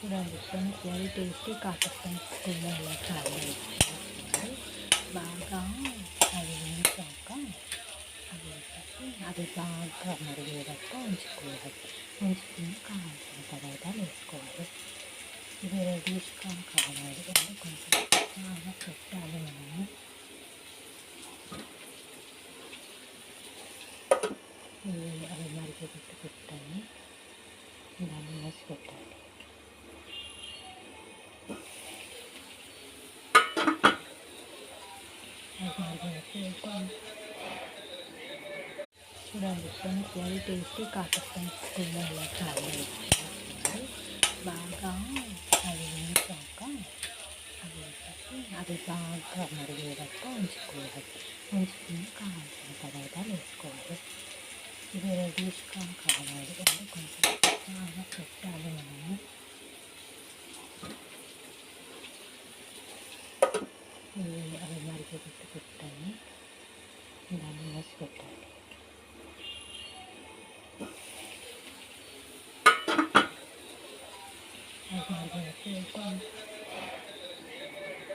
చూడండి friends, very tasty కాకరకాయ కూర ఇలా చాలా చేసుకోవాలి. బాగా అది వేసాక అది బాగా మరిగేదాకా ఉంచుకోవాలి. ఉంచుకుని కావాల్సిన పదార్థాలు వేసుకోవాలి. ఇది రెడీస్గా కావాలి అంటే కొంచెం బాగా పెట్టాలి. మనము అవి మరిగేటట్టు పెట్టాలి. దాన్ని వేసి పెట్టాలి. చూడండి ఫ్రెండ్స్, వెరీ టేస్టీ కాకరకాయ కూర ఇలా చాలా చేసుకోవాలి. బాగా అది వేసాక అది బాగా మరిగేదాకా ఉంచుకోవాలి. ఉంచుకుని కావాల్సిన పదార్థాలు వేసుకోవాలి. ఇది రెడీస్గా కావాలి అంటే కొంచెం బాగా పెట్టాలి. మనము అవి మరిగేటట్టు పెట్టాలి. దాన్ని వేసి పెట్టాలి. అది మరిగేటట్టు